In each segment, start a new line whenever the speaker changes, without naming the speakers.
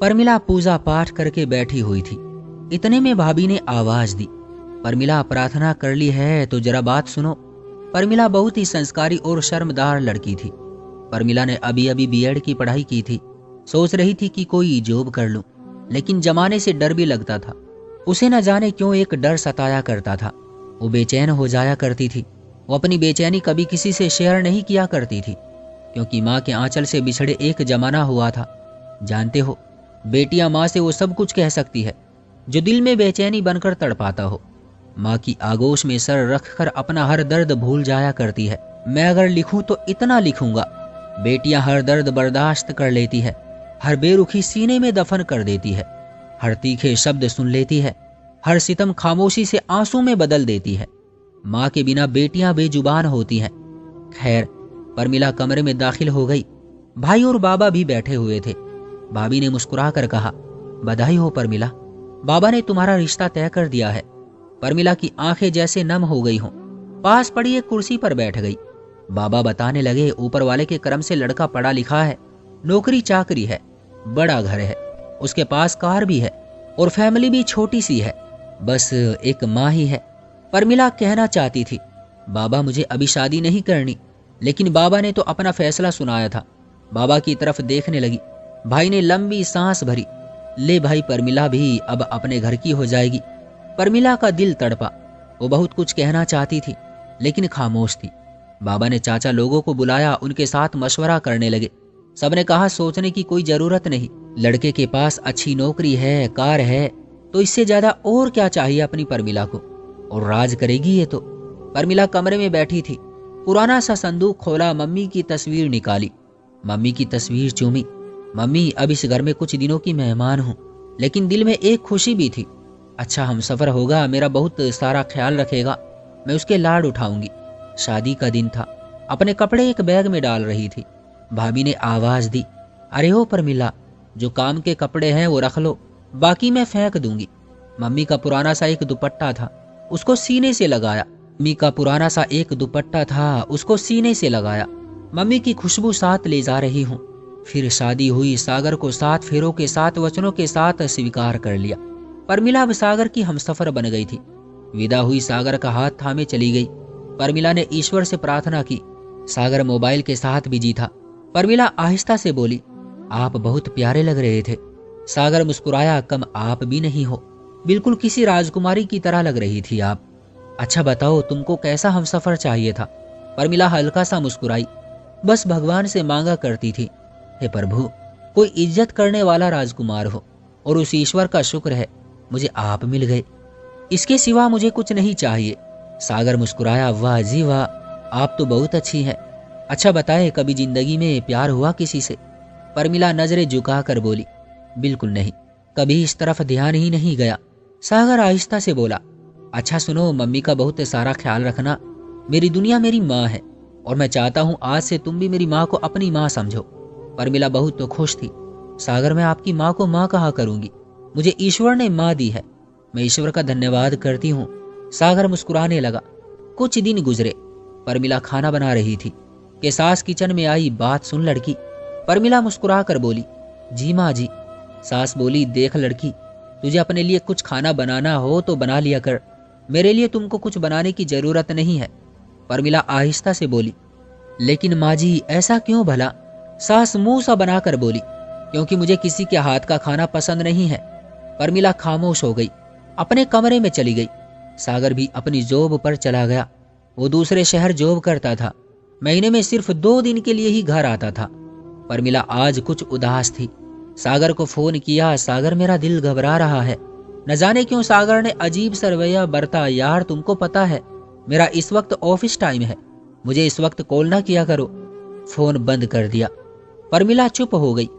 परमिला पूजा पाठ करके बैठी हुई थी। इतने में भाभी ने आवाज दी, परमिला प्रार्थना कर ली है तो जरा बात सुनो। परमिला बहुत ही संस्कारी और शर्मदार लड़की थी। परमिला ने अभी अभी बीएड की पढ़ाई की थी। सोच रही थी कि कोई जॉब कर लूं, लेकिन जमाने से डर भी लगता था। उसे न जाने क्यों एक डर सताया करता था। वो बेचैन हो जाया करती थी। वो अपनी बेचैनी कभी किसी से शेयर नहीं किया करती थी, क्योंकि माँ के आंचल से बिछड़े एक जमाना हुआ था। जानते हो, बेटियां माँ से वो सब कुछ कह सकती है जो दिल में बेचैनी बनकर तड़पाता हो। माँ की आगोश में सर रखकर अपना हर दर्द भूल जाया करती है। मैं अगर लिखूं तो इतना लिखूंगा। बेटियां हर दर्द बर्दाश्त कर लेती है, हर बेरुखी सीने में दफन कर देती है, हर तीखे शब्द सुन लेती है, हर सितम खामोशी से आंसू में बदल देती है। माँ के बिना बेटियां बेजुबान होती हैं। खैर, परमिला कमरे में दाखिल हो गई। भाई और बाबा भी बैठे हुए थे। भाभी ने मुस्कुरा कर कहा, बधाई हो परमिला, बाबा ने तुम्हारा रिश्ता तय कर दिया है। परमिला की आंखें जैसे नम हो गई हों। पास पड़ी एक कुर्सी पर बैठ गई। बाबा बताने लगे, ऊपर वाले के करम से लड़का पढ़ा लिखा है, नौकरी चाकरी है, बड़ा घर है, उसके पास कार भी है और फैमिली भी छोटी सी है, बस एक माँ ही है। परमिला कहना चाहती थी, बाबा मुझे अभी शादी नहीं करनी, लेकिन बाबा ने तो अपना फैसला सुनाया था। बाबा की तरफ देखने लगी। भाई ने लंबी सांस भरी। ले भाई, परमिला भी अब अपने घर की हो जाएगी। परमिला का दिल तड़पा। वो बहुत कुछ कहना चाहती थी, लेकिन खामोश थी। बाबा ने चाचा लोगों को बुलाया, उनके साथ मशवरा करने लगे। सबने कहा, सोचने की कोई जरूरत नहीं, लड़के के पास अच्छी नौकरी है, कार है, तो इससे ज्यादा और क्या चाहिए अपनी परमिला को, और राज करेगी ये तो। परमिला कमरे में बैठी थी। पुराना सा संदूक खोला, मम्मी की तस्वीर निकाली, मम्मी की तस्वीर चूमी। मम्मी, अब इस घर में कुछ दिनों की मेहमान हूँ, लेकिन दिल में एक खुशी भी थी। अच्छा हमसफर होगा, मेरा बहुत सारा ख्याल रखेगा, मैं उसके लाड उठाऊंगी। शादी का दिन था। अपने कपड़े एक बैग में डाल रही थी। भाभी ने आवाज दी, अरे ओ परमिला, जो काम के कपड़े हैं वो रख लो, बाकी मैं फेंक दूंगी। मम्मी का पुराना सा एक दुपट्टा था, उसको सीने से लगाया। मम्मी की खुशबू साथ ले जा रही हूँ। फिर शादी हुई। सागर को 7 फेरों के 7 वचनों के साथ स्वीकार कर लिया। परमिला अब सागर की हमसफर बन गई थी। विदा हुई, सागर का हाथ थामे चली गई। परमिला ने ईश्वर से प्रार्थना की। सागर मोबाइल के साथ बिजी था। परमिला आहिस्ता से बोली, आप बहुत प्यारे लग रहे थे। सागर मुस्कुराया, कम आप भी नहीं हो, बिल्कुल किसी राजकुमारी की तरह लग रही थी आप। अच्छा बताओ, तुमको कैसा हमसफर चाहिए था? परमिला हल्का सा मुस्कुराई। बस भगवान से मांगा करती थी, हे प्रभु, कोई इज्जत करने वाला राजकुमार हो, और उस ईश्वर का शुक्र है मुझे आप मिल गए। इसके सिवा मुझे कुछ नहीं चाहिए। सागर मुस्कुराया, वाह जी वाह, आप तो बहुत अच्छी हैं। अच्छा बताए, कभी जिंदगी में प्यार हुआ किसी से? परमिला नजरें झुकाकर बोली, बिल्कुल नहीं, कभी इस तरफ ध्यान ही नहीं गया। सागर आहिस्ता से बोला, अच्छा सुनो, मम्मी का बहुत सारा ख्याल रखना। मेरी दुनिया मेरी माँ है, और मैं चाहता हूँ आज से तुम भी मेरी माँ को अपनी माँ समझो। परमिला बहुत तो खुश थी। सागर, मैं आपकी माँ को माँ कहा करूंगी, मुझे ईश्वर ने माँ दी है, मैं ईश्वर का धन्यवाद करती हूँ। सागर मुस्कुराने लगा। कुछ दिन गुजरे। परमिला खाना बना रही थी कि सास किचन में आई, बात सुन लड़की। परमिला मुस्कुरा कर बोली, जी माँ जी। सास बोली, देख लड़की, तुझे अपने लिए कुछ खाना बनाना हो तो बना लिया कर, मेरे लिए तुमको कुछ बनाने की जरूरत नहीं है। परमिला आहिस्ता से बोली, लेकिन माँ जी ऐसा क्यों भला? सास मुंह सा बनाकर बोली, क्योंकि मुझे किसी के हाथ का खाना पसंद नहीं है। परमिला खामोश हो गई, अपने कमरे में चली गई। सागर भी अपनी जॉब पर चला गया। वो दूसरे शहर जॉब करता था, महीने में सिर्फ 2 दिन के लिए ही घर आता था। परमिला आज कुछ उदास थी। सागर को फोन किया, सागर मेरा दिल घबरा रहा है। न जाने क्यों सागर ने अजीब सा रवैया बरता, यार तुमको पता है मेरा इस वक्त ऑफिस टाइम है, मुझे इस वक्त कॉल ना किया करो। फोन बंद कर दिया। परमिला चुप हो गई।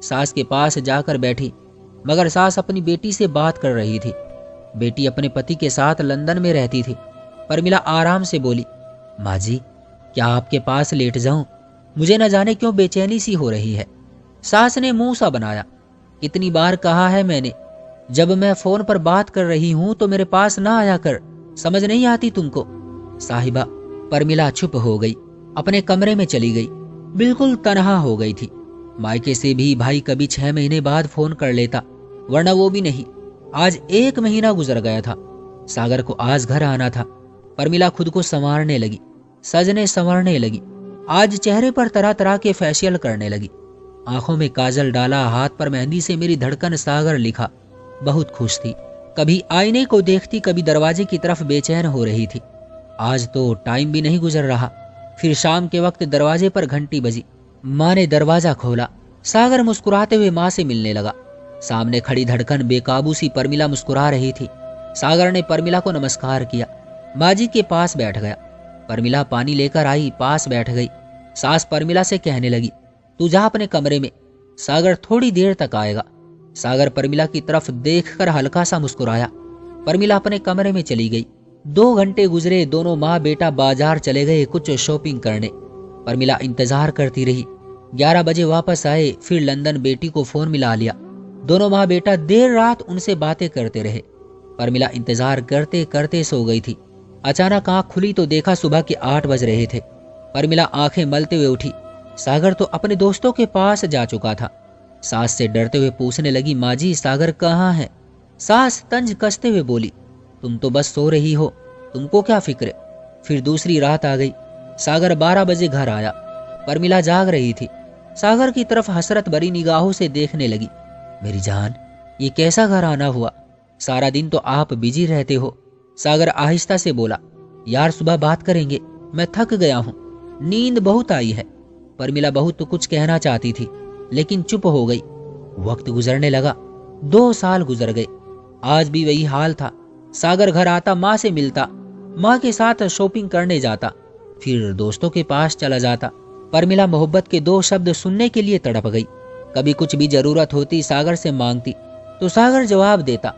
सास के पास जाकर बैठी, मगर सास अपनी बेटी से बात कर रही थी। बेटी अपने पति के साथ लंदन में रहती थी। परमिला आराम से बोली, माँ जी, क्या आपके पास लेट जाऊं? मुझे न जाने क्यों बेचैनी सी हो रही है। सास ने मुंह सा बनाया, कितनी बार कहा है मैंने, जब मैं फोन पर बात कर रही हूं तो मेरे पास ना आया कर, समझ नहीं आती तुमको? साहिबा। परमिला चुप हो गई, अपने कमरे में चली गई, बिल्कुल तनहा हो गई थी। मायके से भी भाई कभी 6 महीने बाद फोन कर लेता, वरना वो भी नहीं। आज 1 महीना गुजर गया था। सागर को आज घर आना था। परमिला खुद को संवारने लगी, सजने संवरने लगी। आज चेहरे पर तरह तरह के फेशियल करने लगी। आंखों में काजल डाला, हाथ पर मेहंदी से मेरी धड़कन सागर लिखा। बहुत खुश थी। कभी आईने को देखती, कभी दरवाजे की तरफ बेचैन हो रही थी। आज तो टाइम भी नहीं गुजर रहा। फिर शाम के वक्त दरवाजे पर घंटी बजी। माँ ने दरवाजा खोला। सागर मुस्कुराते हुए माँ से मिलने लगा। सामने खड़ी धड़कन बेकाबू सी परमिला मुस्कुरा रही थी। सागर ने परमिला को नमस्कार किया। माँ जी के पास बैठ गया। परमिला पानी लेकर आई, पास बैठ गई। सास परमिला से कहने लगी, तू जा अपने कमरे में, सागर थोड़ी देर तक आएगा। सागर परमिला की तरफ देखकर हल्का सा मुस्कुराया। परमिला अपने कमरे में चली गई। 2 घंटे गुजरे। दोनों माँ बेटा बाजार चले गए कुछ शॉपिंग करने। परमिला इंतजार करती रही। 11 बजे वापस आए। फिर लंदन बेटी को फोन मिला लिया। दोनों माँ बेटा देर रात उनसे बातें करते रहे। परमिला इंतजार करते करते सो गई थी। अचानक आंख खुली तो देखा सुबह के 8 बज रहे थे। परमिला आंखें मलते हुए उठी। सागर तो अपने दोस्तों के पास जा चुका था। सास से डरते हुए पूछने लगी, माँ जी सागर कहाँ है? सास तंज कसते हुए बोली, तुम तो बस सो रही हो, तुमको क्या फिक्र? फिर दूसरी रात आ गई। सागर 12 बजे घर आया। परमिला जाग रही थी। सागर की तरफ हसरत भरी निगाहों से देखने लगी। मेरी जान, ये कैसा घर आना हुआ? सारा दिन तो आप बिजी रहते हो। सागर आहिस्ता से बोला, यार सुबह बात करेंगे, मैं थक गया हूँ, नींद बहुत आई है। परमिला बहुत तो कुछ कहना चाहती थी, लेकिन चुप हो गई। वक्त गुजरने लगा। 2 साल गुजर गए। आज भी वही हाल था। सागर घर आता, माँ से मिलता, माँ के साथ शॉपिंग करने जाता, फिर दोस्तों के पास चला जाता। परमिला मोहब्बत के 2 शब्द सुनने के लिए तड़प गई। कभी कुछ भी जरूरत होती सागर से मांगती तो सागर जवाब देता,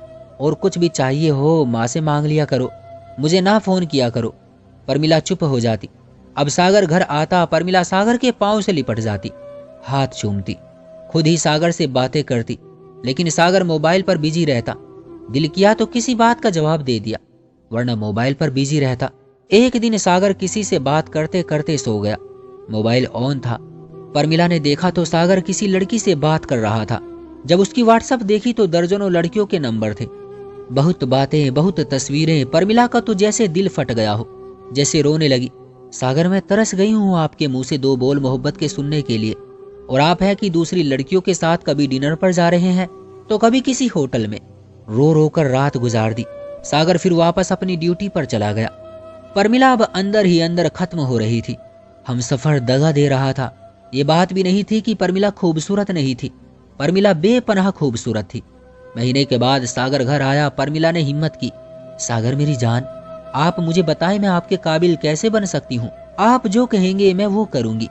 और कुछ भी चाहिए हो माँ से मांग लिया करो, मुझे ना फोन किया करो। परमिला चुप हो जाती। अब सागर घर आता, परमिला सागर के पांव से लिपट जाती, हाथ चूमती, खुद ही सागर से बातें करती। लेकिन सागर मोबाइल पर बिजी रहता। दिल किया तो किसी बात का जवाब दे दिया, वरना मोबाइल पर बिजी रहता। एक दिन सागर किसी से बात करते करते सो गया। मोबाइल ऑन था। परमिला ने देखा तो सागर किसी लड़की से बात कर रहा था। जब उसकी व्हाट्सएप देखी तो दर्जनों लड़कियों के नंबर थे। बहुत बातें, बहुत तस्वीरें। परमिला का तो जैसे दिल फट गया हो, जैसे रोने लगी। सागर, मैं तरस गई हूँ आपके मुंह से 2 बोल मोहब्बत के सुनने के लिए। और आप है कि दूसरी लड़कियों के साथ कभी डिनर पर जा रहे हैं तो कभी किसी होटल में। रो रो कर रात गुजार दी। सागर फिर वापस अपनी ड्यूटी पर चला गया। परमिला अब अंदर ही अंदर खत्म हो रही थी। हम सफर दगा दे रहा था। ये बात भी नहीं थी कि परमिला खूबसूरत नहीं थी। परमिला बेपनाह खूबसूरत थी। महीने के बाद सागर घर आया। परमिला ने हिम्मत की, सागर मेरी जान, आप मुझे बताएं मैं आपके काबिल कैसे बन सकती हूँ? आप जो कहेंगे मैं वो करूंगी।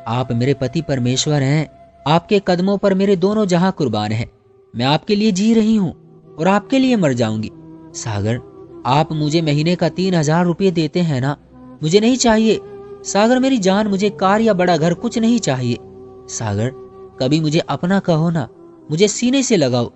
आप मेरे पति परमेश्वर हैं। आपके कदमों पर मेरे दोनों जहां कुर्बान हैं। मैं आपके लिए जी रही हूँ और आपके लिए मर जाऊंगी। सागर, आप मुझे महीने का 3000 रुपये देते हैं ना? मुझे नहीं चाहिए। सागर मेरी जान, मुझे कार या बड़ा घर कुछ नहीं चाहिए। सागर, कभी मुझे अपना कहो ना, मुझे सीने से लगाओ।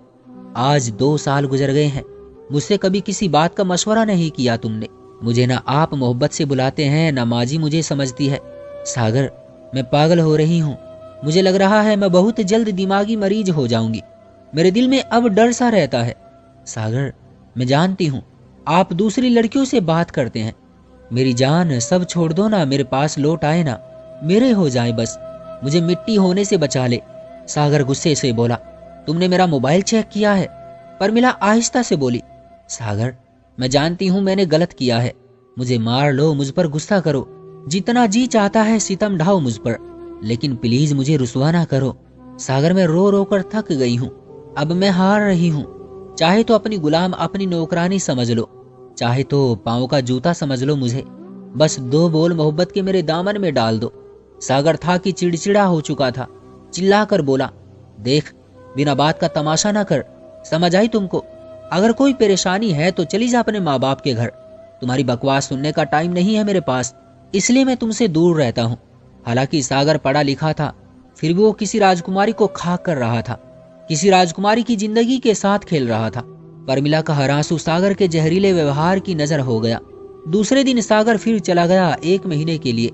आज 2 साल गुजर गए हैं, मुझसे कभी किसी बात का मशवरा नहीं किया तुमने। मुझे ना आप मोहब्बत से बुलाते हैं, ना माँ जी मुझे समझती है। सागर, मैं पागल हो रही हूँ। मुझे लग रहा है मैं बहुत जल्द दिमागी मरीज हो जाऊंगी। मेरे दिल में अब डर सा रहता है। सागर, मैं जानती हूँ आप दूसरी लड़कियों से बात करते हैं। मेरी जान, सब छोड़ दो ना, मेरे पास लौट आए ना, मेरे हो जाए बस, मुझे मिट्टी होने से बचा ले। सागर गुस्से से बोला, तुमने मेरा मोबाइल चेक किया है? परमिला आहिस्ता से बोली, सागर, मैं जानती हूँ मैंने गलत किया है। मुझे मार लो, मुझ पर गुस्सा करो, जितना जी चाहता है सितम ढाओ मुझ पर, लेकिन प्लीज मुझे रुसवा ना करो। सागर, मैं रो रो कर थक गई हूँ। अब मैं हार रही हूँ। चाहे तो अपनी गुलाम, अपनी नौकरानी समझ लो, चाहे तो पाँव का जूता समझ लो मुझे। बस 2 बोल मोहब्बत के मेरे दामन में डाल दो। सागर था कि चिड़चिड़ा हो चुका था। चिल्लाकर बोला, देख, बिना बात का तमाशा ना कर। समझ आई तुमको? अगर कोई परेशानी है तो चली जा अपने माँ बाप के घर। तुम्हारी बकवास सुनने का टाइम नहीं है मेरे पास, इसलिए मैं तुमसे दूर रहता हूँ। हालांकि सागर पढ़ा लिखा था, फिर भी वो किसी राजकुमारी को खाक कर रहा था, किसी राजकुमारी की जिंदगी के साथ खेल रहा था। परमिला का हर आंसू सागर के जहरीले व्यवहार की नजर हो गया। दूसरे दिन सागर फिर चला गया 1 महीने के लिए।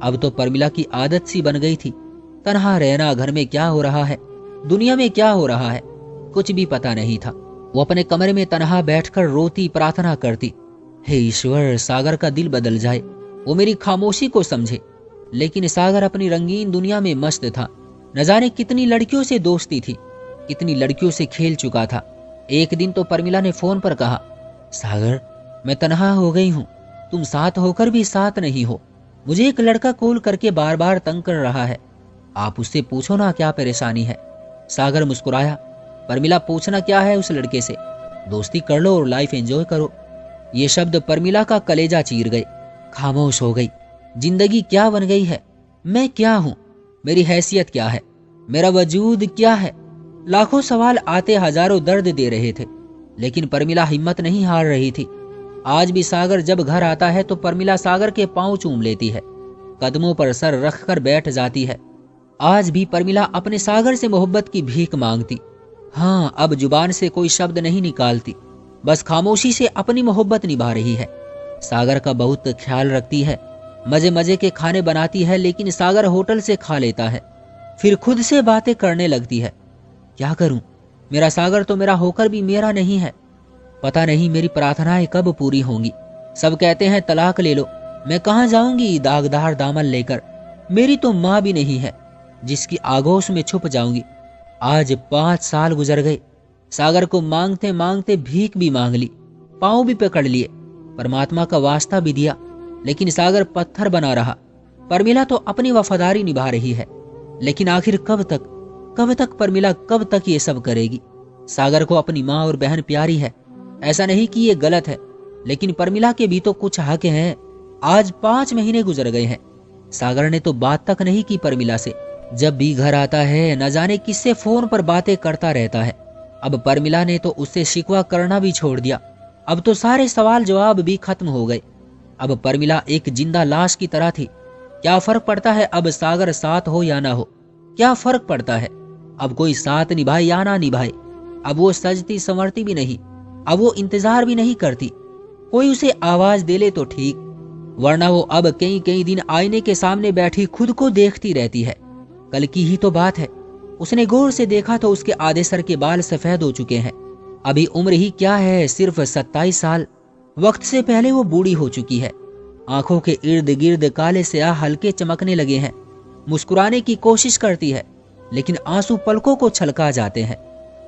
अब तो परमिला की आदत सी बन गई थी। तन्हा रहना, घर में क्या हो रहा है, दुनिया में क्या हो रहा है, कुछ भी पता नहीं था। वो अपने कमरे में तन्हा बैठकर रोती, प्रार्थना करती, हे ईश्वर, सागर का दिल बदल जाए, वो मेरी खामोशी को समझे। लेकिन सागर अपनी रंगीन दुनिया में मस्त था। न जाने कितनी लड़कियों से दोस्ती थी, कितनी लड़कियों से खेल चुका था। एक दिन तो परमिला ने फोन पर कहा, सागर, मैं तन्हा हो गई हूँ, तुम साथ होकर भी साथ नहीं हो। मुझे एक लड़का कॉल करके बार बार तंग कर रहा है, आप उससे पूछो ना क्या परेशानी है। सागर मुस्कुराया, परमिला, पूछना क्या है उस लड़के से, दोस्ती कर लो और लाइफ एंजॉय करो। ये शब्द परमिला का कलेजा चीर गए। खामोश हो गई। जिंदगी क्या बन गई है, मैं क्या हूं, मेरी हैसियत क्या है, मेरा वजूद क्या है। लाखों सवाल आते हजारों दर्द दे रहे थे, लेकिन परमिला हिम्मत नहीं हार रही थी। आज भी सागर जब घर आता है तो परमिला सागर के पांव चूम लेती है, कदमों पर सर रखकर बैठ जाती है। आज भी परमिला अपने सागर से मोहब्बत की भीख मांगती। हाँ, अब जुबान से कोई शब्द नहीं निकालती, बस खामोशी से अपनी मोहब्बत निभा रही है। सागर का बहुत ख्याल रखती है, मजे मजे के खाने बनाती है, लेकिन सागर होटल से खा लेता है, फिर खुद से बातें करने लगती है। क्या करूं, मेरा सागर तो मेरा होकर भी मेरा नहीं है। पता नहीं मेरी प्रार्थनाएं कब पूरी होंगी। सब कहते हैं तलाक ले लो, मैं कहां जाऊंगी दागदार दामन लेकर। मेरी तो माँ भी नहीं है जिसकी आगोश में छुप जाऊंगी। आज 5 साल गुजर गए। सागर को मांगते मांगते भीख भी मांग ली, पांव भी पकड़ लिए, परमात्मा का वास्ता भी दिया, लेकिन सागर पत्थर बना रहा। परमिला तो अपनी वफादारी निभा रही है, लेकिन आखिर कब तक परमिला कब तक ये सब करेगी। सागर को अपनी माँ और बहन प्यारी है, ऐसा नहीं कि ये गलत है, लेकिन परमिला के भी तो कुछ हक हैं। आज 5 महीने गुजर गए हैं, सागर ने तो बात तक नहीं की परमिला से। जब भी घर आता है न जाने किससे फोन पर बातें करता रहता है। अब परमिला ने तो उससे शिकवा करना भी छोड़ दिया। अब तो सारे सवाल जवाब भी खत्म हो गए। अब परमिला एक जिंदा लाश की तरह थी। क्या फर्क पड़ता है अब सागर साथ हो या ना हो, क्या फर्क पड़ता है। अब कोई साथ निभाए या ना निभाए, अब वो सजती संवरती भी नहीं, अब वो इंतजार भी नहीं करती। कोई उसे आवाज दे ले तो ठीक, वरना वो अब कई दिन आईने के सामने बैठी खुद को देखती रहती है। कल की ही तो बात है, उसने गौर से देखा तो उसके आधे सर के बाल सफेद हो चुके हैं। अभी उम्र ही क्या है, सिर्फ 27 साल। वक्त से पहले वो बूढ़ी हो चुकी है। आंखों के इर्द गिर्द काले स्याह हल्के चमकने लगे हैं। मुस्कुराने की कोशिश करती है, लेकिन आंसू पलकों को छलका जाते हैं।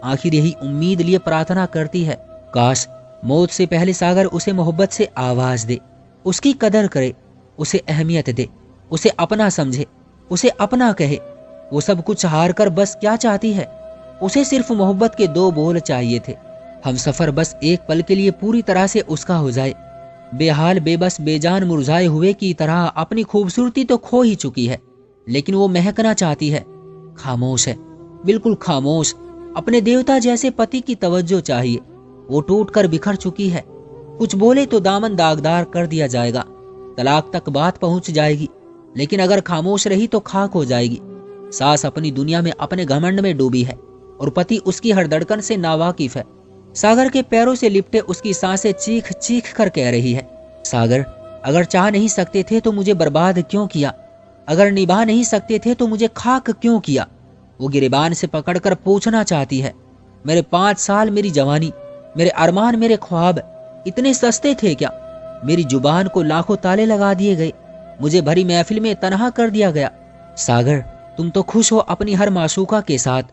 आखिर यही उम्मीद लिए प्रार्थना करती है, काश मौत से पहले सागर उसे मोहब्बत से आवाज दे, उसकी कदर करे, उसे अहमियत दे, उसे अपना समझे, उसे अपना कहे। वो सब कुछ हार कर बस क्या चाहती है, उसे सिर्फ मोहब्बत के 2 बोल चाहिए थे। हम सफर बस एक पल के लिए पूरी तरह से उसका हो जाए। बेहाल बेबस बेजान मुरझाए हुए की तरह अपनी खूबसूरती तो खो ही चुकी है, लेकिन वो महकना चाहती है। खामोश है, बिल्कुल खामोश। अपने देवता जैसे पति की तवज्जो चाहिए। वो टूट कर बिखर चुकी है। कुछ बोले तो दामन दागदार कर दिया जाएगा, तलाक तक बात पहुंच जाएगी। लेकिन अगर खामोश रही तो खाक हो जाएगी। सास अपनी दुनिया में अपने घमंड में डूबी है और पति उसकी हर धड़कन से नावाकिफ है। सागर के पैरों से लिपटे उसकी सांसें चीख चीख कर कह रही है, सागर, अगर चाह नहीं सकते थे तो मुझे बर्बाद क्यों किया, अगर निभा नहीं सकते थे तो मुझे खाक क्यों किया। वो गिरेबान से पकड़कर पूछना चाहती है, मेरे 5 साल, मेरी जवानी, मेरे अरमान, मेरे ख्वाब इतने सस्ते थे क्या। मेरी जुबान को लाखों ताले लगा दिए गए, मुझे भरी महफिल में तनहा कर दिया गया। सागर, तुम तो खुश हो अपनी हर माशूका के साथ,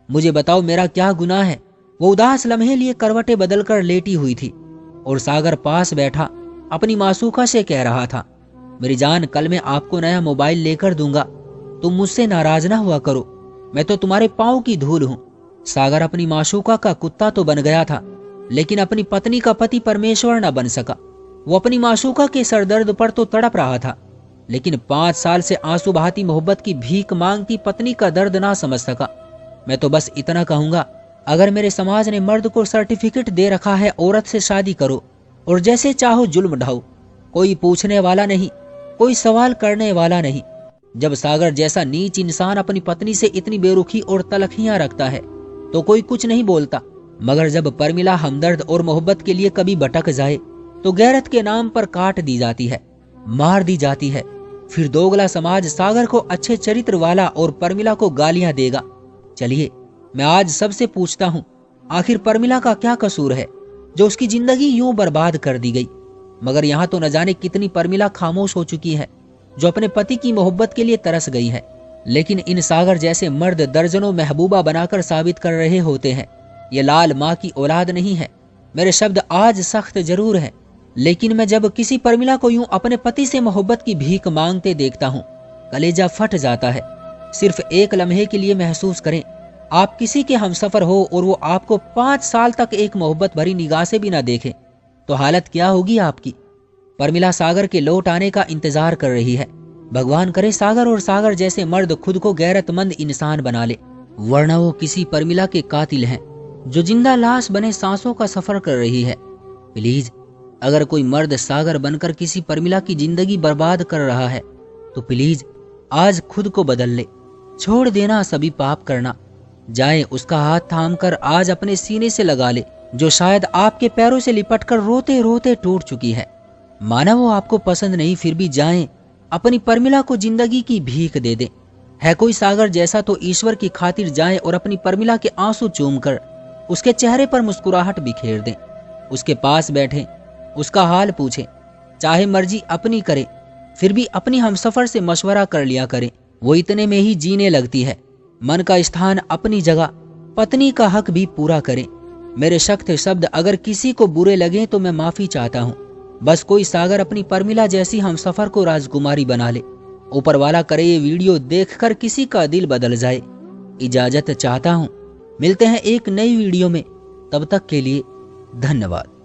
मुझे बताओ मेरा क्या गुनाह है। वो उदास लम्हे लिए करवटें बदलकर लेटी हुई थी और सागर पास बैठा अपनी मासूका से कह रहा था, मेरी जान, कल मैं आपको नया मोबाइल लेकर दूंगा, तुम मुझसे नाराज ना हुआ करो, मैं तो तुम्हारे पाँव की धूल हूँ। सागर अपनी माशूका का कुत्ता तो बन गया था, लेकिन अपनी पत्नी का पति परमेश्वर न बन सका। वो अपनी माशूका के सरदर्द पर तो तड़प रहा था, लेकिन 5 साल से आंसू बहाती मोहब्बत की भीख मांगती पत्नी का दर्द ना समझ सका। मैं तो बस इतना कहूंगा, अगर मेरे समाज ने मर्द को सर्टिफिकेट दे रखा है औरत से शादी करो और जैसे चाहो जुल्म ढाओ, कोई पूछने वाला नहीं, कोई सवाल करने वाला नहीं। जब सागर जैसा नीच इंसान अपनी पत्नी से इतनी बेरुखी और तलखियां रखता है तो कोई कुछ नहीं बोलता, मगर जब परमिला हमदर्द और मोहब्बत के लिए कभी भटक जाए तो गैरत के नाम पर काट दी जाती है, मार दी जाती है। फिर दोगला समाज सागर को अच्छे चरित्र वाला और परमिला को गालियां देगा। चलिए मैं आज सबसे पूछता हूँ, आखिर परमिला का क्या कसूर है जो उसकी जिंदगी यूं बर्बाद कर दी गई। मगर यहाँ तो न जाने कितनी परमिला खामोश हो चुकी है जो अपने पति की मोहब्बत के लिए तरस गई है। लेकिन इन सागर जैसे मर्द दर्जनों महबूबा बनाकर साबित कर रहे होते हैं ये लाल माँ की औलाद नहीं है। मेरे शब्द आज सख्त जरूर हैं, लेकिन मैं जब किसी परमिला को यूं अपने पति से मोहब्बत की भीख मांगते देखता हूँ कलेजा फट जाता है। सिर्फ एक लम्हे के लिए महसूस करें, आप किसी के हमसफर हो और वो आपको 5 साल तक एक मोहब्बत भरी निगाह से भी ना देखे तो हालत क्या होगी आपकी। परमिला सागर के लौट आने का इंतजार कर रही है। भगवान करे सागर और सागर जैसे मर्द खुद को गैरतमंद इंसान बना ले, वरना वो किसी परमिला के कातिल हैं जो जिंदा लाश बने सांसों का सफर कर रही है। प्लीज अगर कोई मर्द सागर बनकर किसी परमिला की जिंदगी बर्बाद कर रहा है तो प्लीज आज खुद को बदल ले, छोड़ देना सभी पाप करना। जाए उसका हाथ थामकर आज अपने सीने से लगा ले जो शायद आपके पैरों से लिपटकर रोते रोते टूट चुकी है। माना वो आपको पसंद नहीं, फिर भी जाएं अपनी परमिला को जिंदगी की भीख दे दें। है कोई सागर जैसा तो ईश्वर की खातिर जाएं और अपनी परमिला के आंसू चूमकर उसके चेहरे पर मुस्कुराहट बिखेर दें। उसके पास बैठें, उसका हाल पूछें, चाहे मर्जी अपनी करे फिर भी अपनी हमसफर से मशवरा कर लिया करें। वो इतने में ही जीने लगती है। मन का स्थान अपनी जगह, पत्नी का हक भी पूरा करें। मेरे सख्त शब्द अगर किसी को बुरे लगे तो मैं माफी चाहता हूँ। बस कोई सागर अपनी परमिला जैसी हमसफर को राजकुमारी बना ले। ऊपर वाला करे ये वीडियो देखकर किसी का दिल बदल जाए। इजाजत चाहता हूँ, मिलते हैं एक नई वीडियो में, तब तक के लिए धन्यवाद।